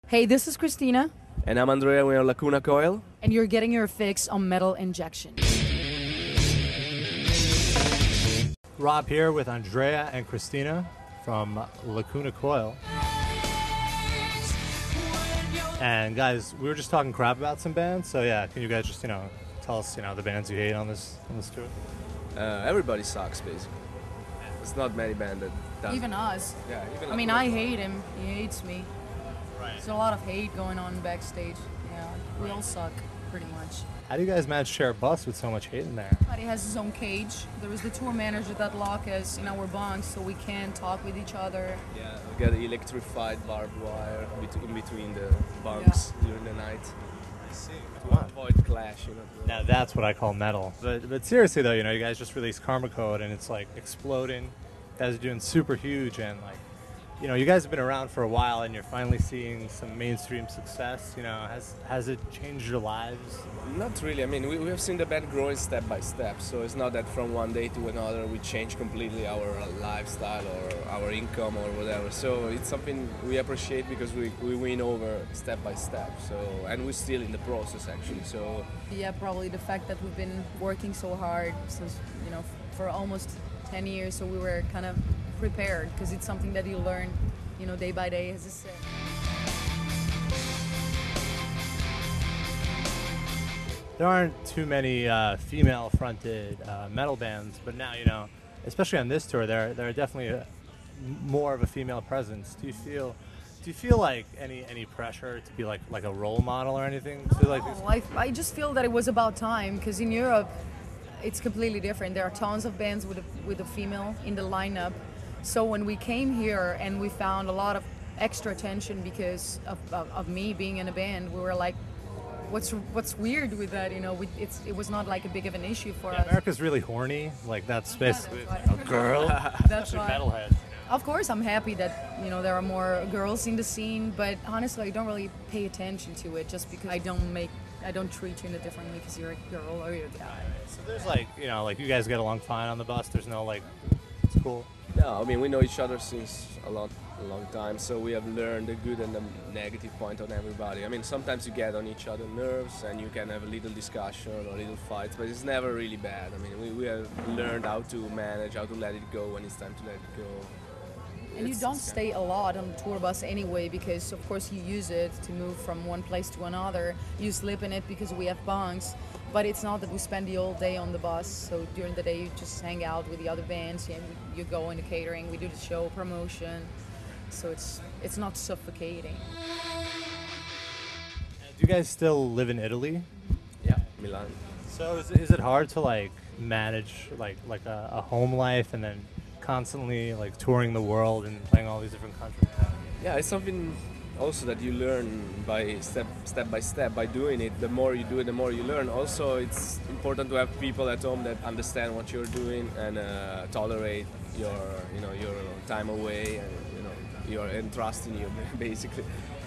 Hey, this is Christina. And I'm Andrea, we are Lacuna Coil. And you're getting your fix on metal injection. Rob here with Andrea and Christina from Lacuna Coil. And guys, we were just talking crap about some bands, so yeah, can you guys just, tell us, the bands you hate on this tour? Everybody sucks, basically. There's not many bands that does. Even us. Yeah, even I mean, Lacuna I Coil. hate him. He hates me. Right. There's a lot of hate going on backstage. Yeah, we all suck, pretty much. How do you guys manage to share a bus with so much hate in there? Everybody has his own cage. There was the tour manager that locked us in our bunks so we can't talk with each other. Yeah, we got electrified barbed wire in between the bunks during the night. I see. To avoid clash, Now that's what I call metal. But seriously though, you guys just released Karma Code and it's like exploding. You guys are doing super huge and like, you guys have been around for a while and you're finally seeing some mainstream success. Has it changed your lives? Not really. I mean, we have seen the band growing step by step, so it's not that from one day to another we change completely our lifestyle or our income or whatever. So it's something we appreciate because we win over step by step. So, and we're still in the process actually. So Yeah, probably the fact that we've been working so hard since, for almost 10 years, so we were kind of prepared because it's something that you learn, day by day, as I said. There aren't too many female-fronted metal bands, but now, especially on this tour, there are definitely more of a female presence. Do you feel like any pressure to be like a role model or anything? I just feel that it was about time because in Europe, it's completely different. There are tons of bands with a female in the lineup. So when we came here and we found a lot of extra attention because of me being in a band, we were like, what's weird with that? It was not like a big of an issue for us. America's really horny. Like that's basically that's right. a girl. That's Especially right. metalheads. Of course, I'm happy that there are more girls in the scene, but honestly, I don't really pay attention to it just because I don't treat you in a different way because you're a girl or you're a guy. So there's like you guys get along fine on the bus. There's no it's cool. no, I mean we know each other since a long time, so we have learned the good and the negative point on everybody. I mean sometimes you get on each other's nerves and you can have a little discussion or little fights, but it's never really bad. I mean we have learned how to manage, how to let it go when it's time to let it go. And you don't stay a lot on the tour bus anyway because, of course, you use it to move from one place to another. You sleep in it because we have bunks, but it's not that we spend the whole day on the bus. So during the day, you just hang out with the other bands. You go into catering. We do the show promotion, so it's not suffocating. Do you guys still live in Italy? Yeah, Milan. So is it hard to manage a home life and then constantly touring the world and playing all these different countries? Yeah, it's something also that you learn by step by step by doing it. The more you do it, the more you learn. Also, it's important to have people at home that understand what you're doing and tolerate your time away and trust in you basically.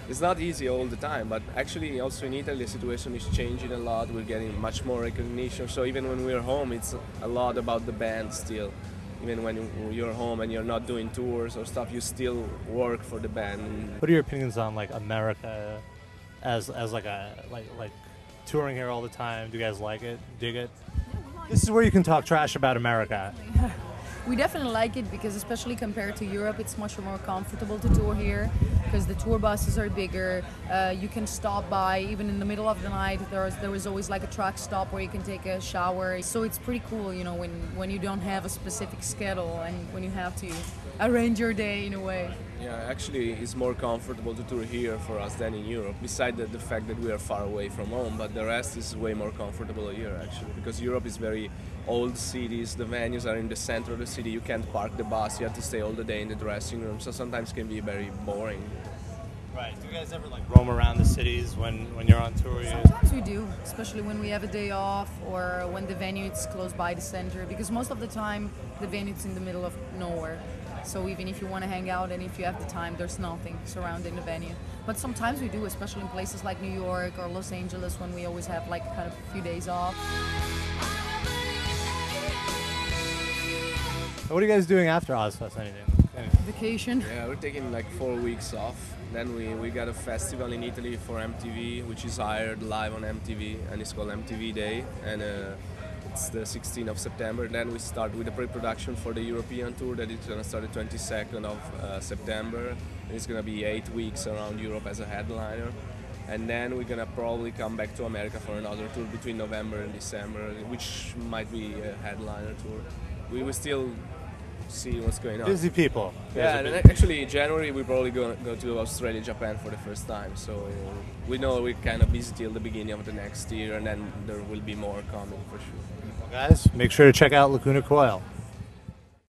It's not easy all the time, but actually also in Italy the situation is changing a lot. We're getting much more recognition. So even when we're home, it's a lot about the band still. Even when you're home and you're not doing tours or stuff, you still work for the band. What are your opinions on America as touring here all the time? Do you guys like it? Dig it? This is where you can talk trash about America. We definitely like it because, especially compared to Europe, it's much more comfortable to tour here because the tour buses are bigger. You can stop by even in the middle of the night. There is always a truck stop where you can take a shower. So it's pretty cool, when you don't have a specific schedule and when you have to arrange your day in a way. Yeah, actually it's more comfortable to tour here for us than in Europe, besides the fact that we are far away from home, but the rest is way more comfortable here actually, because Europe is very old cities, the venues are in the center of the city, you can't park the bus, you have to stay all the day in the dressing room, so sometimes it can be very boring. Right. Do you guys ever roam around the cities when you're on tour? Sometimes we do, especially when we have a day off or when the venue is close by the center, because most of the time the venue is in the middle of nowhere. So even if you want to hang out and if you have the time, there's nothing surrounding the venue. But sometimes we do, especially in places like New York or Los Angeles when we always have kind of a few days off. What are you guys doing after ozzfest? Anything? Vacation. Yeah, we're taking like 4 weeks off. Then we got a festival in Italy for MTV, which is aired live on MTV, and it's called MTV Day, and it's the 16th of September. Then we start with the pre-production for the European tour that is gonna start the 22nd of September. And it's gonna be 8 weeks around Europe as a headliner. And then we're gonna probably come back to America for another tour between November and December, which might be a headliner tour. We will still see what's going on. Busy people. Yeah, Busy and people. actually January we probably go to Australia, Japan for the first time. So we know we're kind of busy till the beginning of the next year, and then there will be more coming for sure. Guys, make sure to check out Lacuna Coil.